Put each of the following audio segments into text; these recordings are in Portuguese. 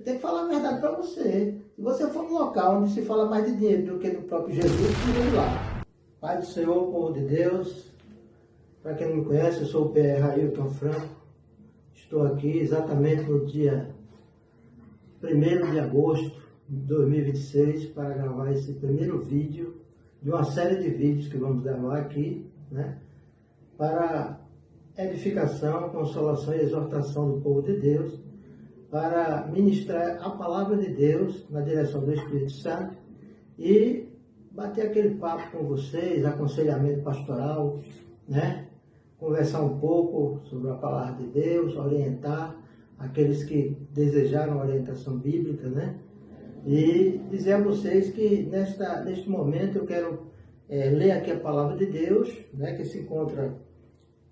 tem que falar a verdade para você. Se você for num local onde se fala mais de dinheiro do que do próprio Jesus, tire ele lá. Pai do Senhor, povo de Deus, para quem não me conhece, eu sou o PR Ailton Franco. Estou aqui exatamente no dia 1º de agosto de 2026 para gravar esse primeiro vídeo de uma série de vídeos que vamos gravar aqui, né? Para edificação, consolação e exortação do povo de Deus, para ministrar a palavra de Deus na direção do Espírito Santo e bater aquele papo com vocês, aconselhamento pastoral, né? Conversar um pouco sobre a palavra de Deus, orientar aqueles que desejaram orientação bíblica, né? E dizer a vocês que neste momento eu quero ler aqui a palavra de Deus, né? Que se encontra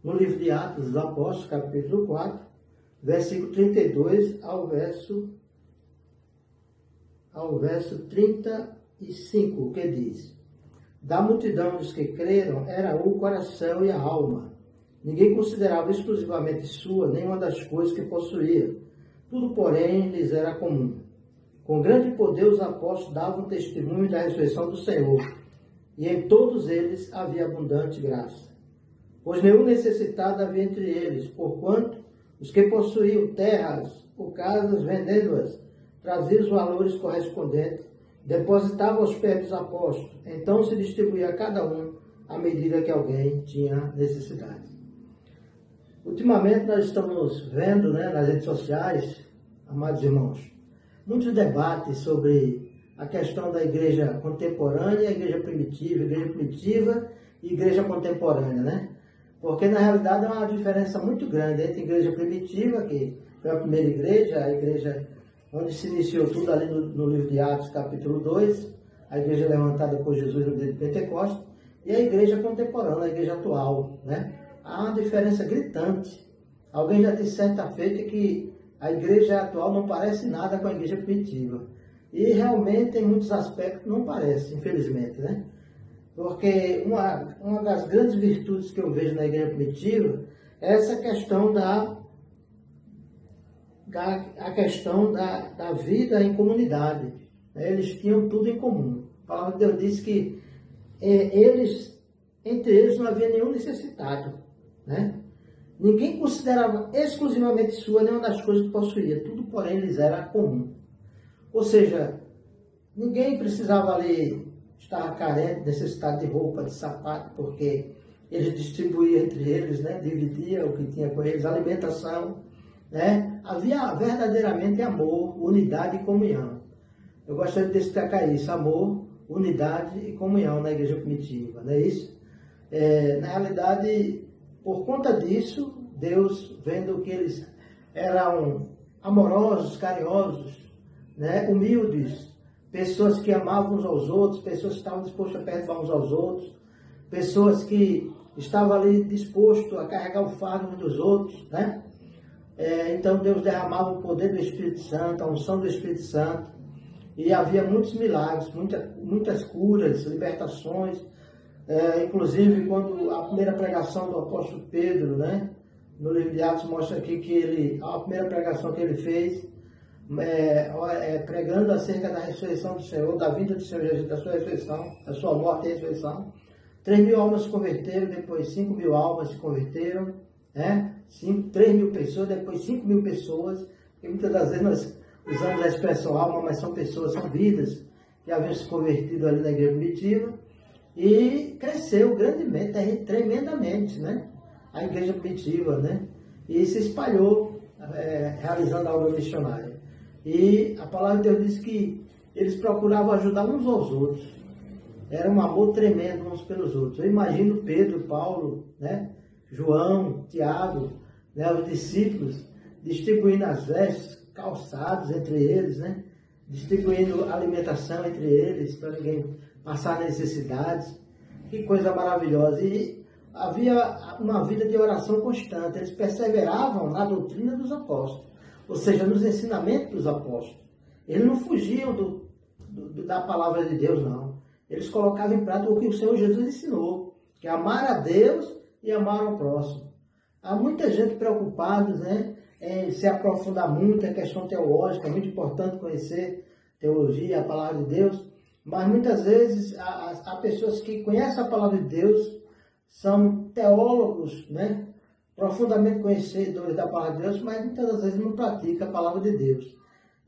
no livro de Atos dos Apóstolos, capítulo 4, versículo 32 ao verso 35, que diz: Da multidão dos que creram era o coração e a alma. Ninguém considerava exclusivamente sua nenhuma das coisas que possuía. Tudo, porém, lhes era comum. Com grande poder os apóstolos davam testemunho da ressurreição do Senhor, e em todos eles havia abundante graça. Pois nenhum necessitado havia entre eles, porquanto os que possuíam terras ou casas, vendendo-as, traziam os valores correspondentes, depositavam aos pés dos apóstolos. Então se distribuía a cada um à medida que alguém tinha necessidade. Ultimamente nós estamos vendo, né, nas redes sociais, amados irmãos, muitos debates sobre a questão da igreja contemporânea, igreja primitiva e igreja contemporânea, né? Porque na realidade há uma diferença muito grande entre a igreja primitiva, que foi a primeira igreja, a igreja onde se iniciou tudo ali no livro de Atos, capítulo 2, a igreja levantada por Jesus no dia de Pentecostes, e a igreja contemporânea, a igreja atual, né? Há uma diferença gritante. Alguém já disse certa feita que a igreja atual não parece nada com a igreja primitiva. E realmente, em muitos aspectos, não parece, infelizmente, né? Porque uma das grandes virtudes que eu vejo na igreja primitiva é essa questão da vida em comunidade. Eles tinham tudo em comum. A palavra de Deus diz que entre eles não havia nenhum necessitado, né? Ninguém considerava exclusivamente sua nenhuma das coisas que possuía. Tudo, porém, lhes era comum. Ou seja, ninguém precisava ali estar carente, necessitado de roupa, de sapato, porque eles distribuíam entre eles, né? Dividiam o que tinha com eles, alimentação, né? Havia verdadeiramente amor, unidade e comunhão. Eu gostaria de destacar isso: amor, unidade e comunhão na igreja primitiva, não é isso? Na realidade, por conta disso, Deus, vendo que eles eram amorosos, carinhosos, né? Humildes, pessoas que amavam uns aos outros, pessoas que estavam dispostas a perdoar uns aos outros, pessoas que estavam ali dispostas a carregar o fardo uns dos outros, né? Então Deus derramava o poder do Espírito Santo, a unção do Espírito Santo, e havia muitos milagres, muitas curas, libertações. Inclusive, quando a primeira pregação do apóstolo Pedro, né, no livro de Atos, mostra aqui que a primeira pregação que ele fez, pregando acerca da ressurreição do Senhor, da vinda do Senhor Jesus, da sua ressurreição, da sua morte e ressurreição. 3.000 almas se converteram, depois 5.000 almas se converteram, né? 3.000 pessoas, depois 5.000 pessoas, e muitas das vezes nós usamos a expressão alma, mas são pessoas, são vidas que haviam se convertido ali na igreja primitiva, e cresceu grandemente, tremendamente, né? A igreja primitiva, né? E se espalhou, realizando a obra missionária. E a palavra de Deus diz que eles procuravam ajudar uns aos outros. Era um amor tremendo uns pelos outros. Eu imagino Pedro, Paulo, né? João, Tiago, né? Os discípulos distribuindo as vestes, calçados entre eles, né? Distribuindo alimentação entre eles, para ninguém passar necessidades. Que coisa maravilhosa. E havia uma vida de oração constante. Eles perseveravam na doutrina dos apóstolos, ou seja, nos ensinamentos dos apóstolos. Eles não fugiam da palavra de Deus, não. Eles colocavam em prática o que o Senhor Jesus ensinou, que é amar a Deus e amar ao próximo. Há muita gente preocupada, né, se aprofundar muito em questão teológica, é muito importante conhecer teologia, a palavra de Deus, mas muitas vezes há pessoas que conhecem a palavra de Deus, são teólogos, né? Profundamente conhecedores da palavra de Deus, mas muitas das vezes não praticam a palavra de Deus.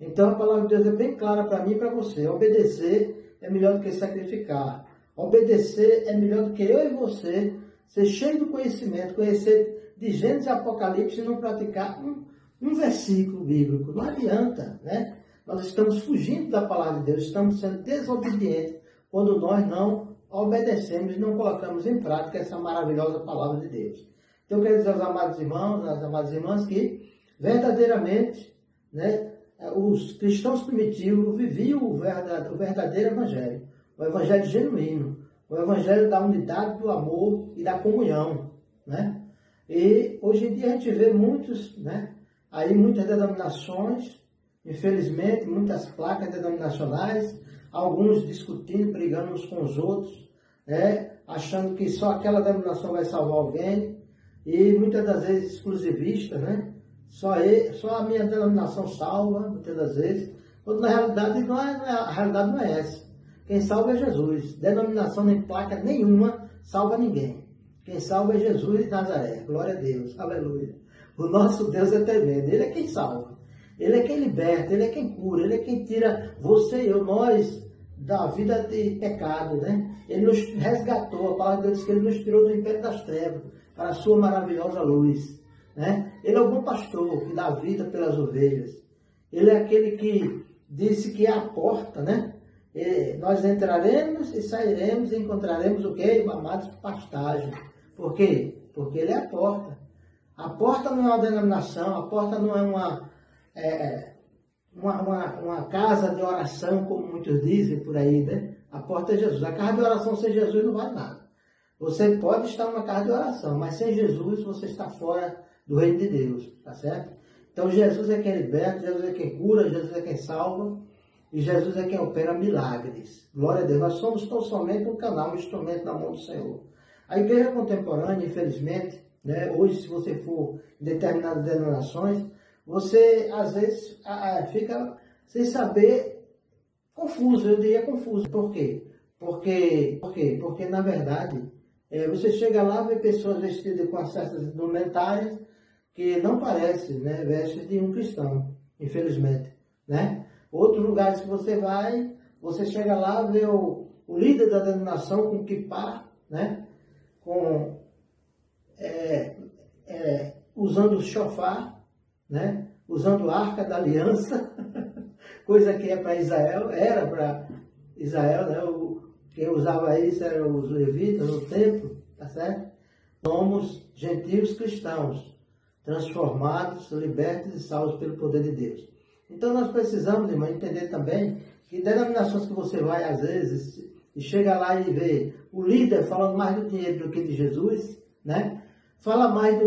Então a palavra de Deus é bem clara para mim e para você. Obedecer é melhor do que sacrificar. Obedecer é melhor do que eu e você ser cheio do conhecimento, conhecer de Gênesis e Apocalipse e não praticar um versículo bíblico. Não adianta, né? Nós estamos fugindo da palavra de Deus, estamos sendo desobedientes quando nós não obedecemos e não colocamos em prática essa maravilhosa palavra de Deus. Então eu quero dizer aos amados irmãos, às amadas irmãs, que verdadeiramente, né, os cristãos primitivos viviam o verdadeiro evangelho, o evangelho genuíno, o evangelho da unidade, do amor e da comunhão, né? E hoje em dia a gente vê muitos, né, aí muitas denominações, infelizmente, muitas placas denominacionais, alguns discutindo, brigando uns com os outros, né, achando que só aquela denominação vai salvar alguém, e muitas das vezes exclusivistas, né? Só a minha denominação salva, muitas das vezes, quando na realidade a realidade não é essa. Quem salva é Jesus. Denominação nem placa nenhuma salva ninguém. Quem salva é Jesus de Nazaré. Glória a Deus. Aleluia. O nosso Deus é tremendo. Ele é quem salva. Ele é quem liberta. Ele é quem cura. Ele é quem tira você e eu, nós, da vida de pecado, né? Ele nos resgatou. A palavra de Deus diz que ele nos tirou do império das trevas para a sua maravilhosa luz, né? Ele é o bom pastor que dá vida pelas ovelhas. Ele é aquele que disse que é a porta, né? Nós entraremos e sairemos e encontraremos o quê? Mamados pastagem. Por quê? Porque ele é a porta. A porta não é uma denominação, a porta não é uma casa de oração, como muitos dizem por aí, né? A porta é Jesus. A casa de oração sem Jesus não vale nada. Você pode estar numa casa de oração, mas sem Jesus você está fora do reino de Deus, tá certo? Então Jesus é quem liberta, Jesus é quem cura, Jesus é quem salva e Jesus é quem opera milagres. Glória a Deus. Nós somos tão somente um canal, um instrumento na mão do Senhor. A igreja contemporânea, infelizmente, né, hoje se você for em determinadas denominações, você às vezes fica sem saber, confuso, eu diria confuso. Por quê? Porque na verdade, você chega lá e vê pessoas vestidas com as certas indumentárias que não parecem, né, vestes de um cristão, infelizmente, né? Outros lugares que você vai, você chega lá e vê o líder da denominação com kippá, né? Usando o shofar, né? Usando a arca da aliança, coisa que é para Israel, era para Israel, né? Quem usava isso eram os levitas no templo, tá certo? Somos gentios cristãos, transformados, libertos e salvos pelo poder de Deus. Então nós precisamos, irmão, entender também que denominações que você vai às vezes e chega lá e vê o líder falando mais do dinheiro do que de Jesus, né? Fala mais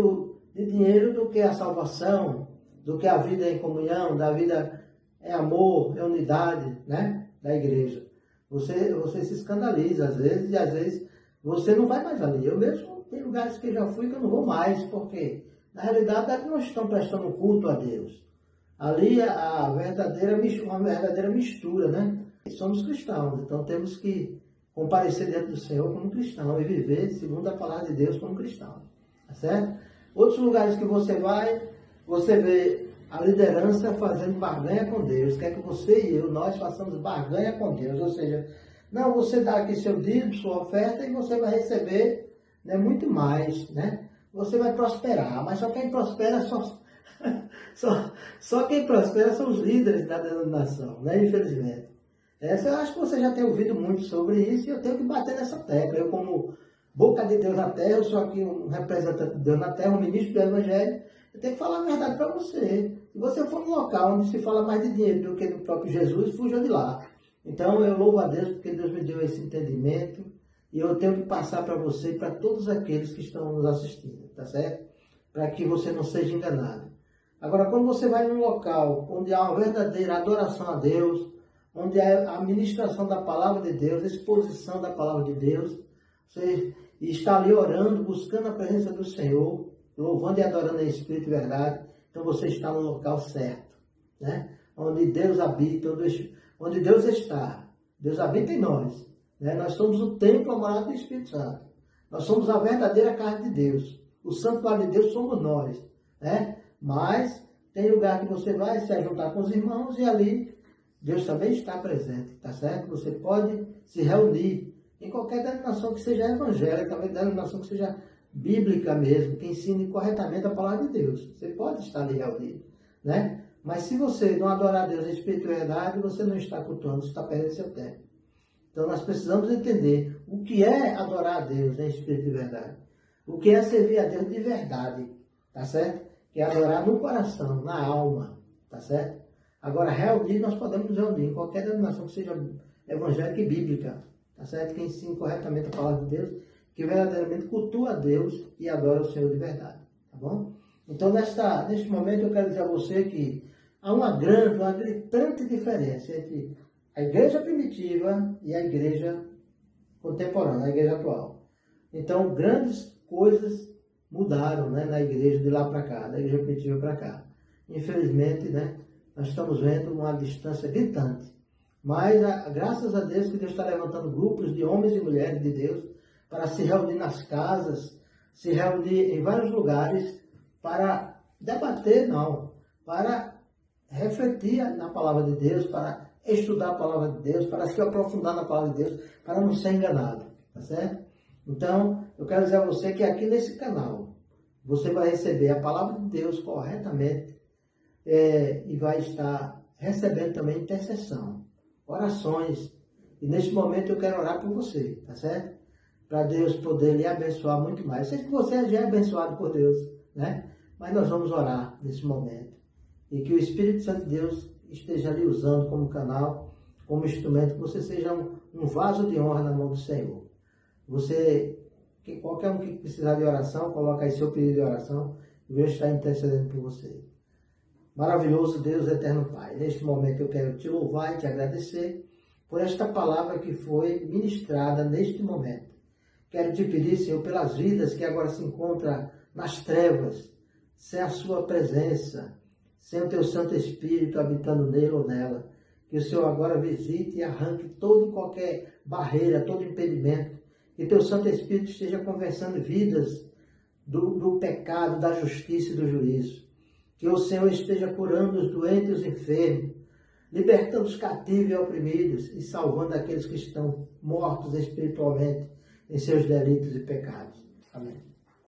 de dinheiro do que a salvação, do que a vida em comunhão, da vida em amor, em unidade, né? Da igreja. Você se escandaliza às vezes, e às vezes você não vai mais ali. Eu mesmo tem lugares que eu já fui que eu não vou mais, porque na realidade eles não estão prestando culto a Deus. Ali uma verdadeira mistura, né? Somos cristãos, então temos que comparecer diante do Senhor como cristão e viver segundo a palavra de Deus como cristão, tá certo? Outros lugares que você vai, você vê a liderança fazendo barganha com Deus, quer que você e eu, nós façamos barganha com Deus, ou seja, não, você dá aqui seu dízimo, sua oferta e você vai receber, né, muito mais, né? Você vai prosperar, mas só quem prospera só quem prospera são os líderes da denominação, né? Infelizmente. Eu acho que você já tem ouvido muito sobre isso e eu tenho que bater nessa tecla. Eu, como boca de Deus na terra, eu sou aqui um representante de Deus na terra, um ministro do Evangelho, eu tenho que falar a verdade para você. Se você for num local onde se fala mais de dinheiro do que do próprio Jesus, fuja de lá. Então eu louvo a Deus porque Deus me deu esse entendimento e eu tenho que passar para você e para todos aqueles que estão nos assistindo, tá certo? Para que você não seja enganado. Agora, quando você vai num local onde há uma verdadeira adoração a Deus, onde há a ministração da palavra de Deus, a exposição da palavra de Deus, você está ali orando, buscando a presença do Senhor, louvando e adorando em espírito e verdade, então você está no local certo, né? Onde Deus habita, onde Deus está. Deus habita em nós, né? Nós somos o templo, a morada do Espírito Santo. Nós somos a verdadeira casa de Deus. O santuário de Deus somos nós, né? Mas tem lugar que você vai se juntar com os irmãos e ali Deus também está presente, tá certo? Você pode se reunir em qualquer denominação que seja evangélica, denominação que seja bíblica mesmo, que ensine corretamente a palavra de Deus. Você pode estar ali reunido, né? Mas se você não adorar a Deus em espírito e verdade, você não está cultuando, você está perdendo seu tempo. Então nós precisamos entender o que é adorar a Deus em espírito e verdade. O que é servir a Deus de verdade, tá certo? Que é adorar no coração, na alma, tá certo? Agora, reunir, nós podemos nos reunir em qualquer denominação que seja evangélica e bíblica, tá certo? Que ensine corretamente a palavra de Deus, que verdadeiramente cultua a Deus e adora o Senhor de verdade, tá bom? Então, neste momento, eu quero dizer a você que há uma gritante diferença entre a igreja primitiva e a igreja contemporânea, a igreja atual. Então, grandes coisas mudaram, né, na igreja de lá para cá, da igreja primitiva para cá. Infelizmente, né, nós estamos vendo uma distância gritante. Mas, graças a Deus, que Deus está levantando grupos de homens e mulheres de Deus para se reunir nas casas, se reunir em vários lugares para debater, não, para refletir na palavra de Deus, para estudar a palavra de Deus, para se aprofundar na palavra de Deus, para não ser enganado, tá certo? Então, eu quero dizer a você que aqui nesse canal, você vai receber a palavra de Deus corretamente e vai estar recebendo também intercessão, orações. E neste momento eu quero orar por você, tá certo? Para Deus poder lhe abençoar muito mais. Eu sei que você já é abençoado por Deus, né? Mas nós vamos orar nesse momento. E que o Espírito Santo de Deus esteja lhe usando como canal, como instrumento, que você seja um vaso de honra na mão do Senhor. Qualquer um que precisar de oração, coloca aí seu pedido de oração, e Deus está intercedendo por você. Maravilhoso Deus, eterno Pai. Neste momento eu quero te louvar e te agradecer por esta palavra que foi ministrada neste momento. Quero te pedir, Senhor, pelas vidas que agora se encontram nas trevas, sem a sua presença, sem o teu Santo Espírito habitando nele ou nela. Que o Senhor agora visite e arranque toda e qualquer barreira, todo impedimento. Que teu Santo Espírito esteja conversando vidas do pecado, da justiça e do juízo. Que o Senhor esteja curando os doentes e os enfermos, libertando os cativos e oprimidos e salvando aqueles que estão mortos espiritualmente em seus delitos e pecados. Amém.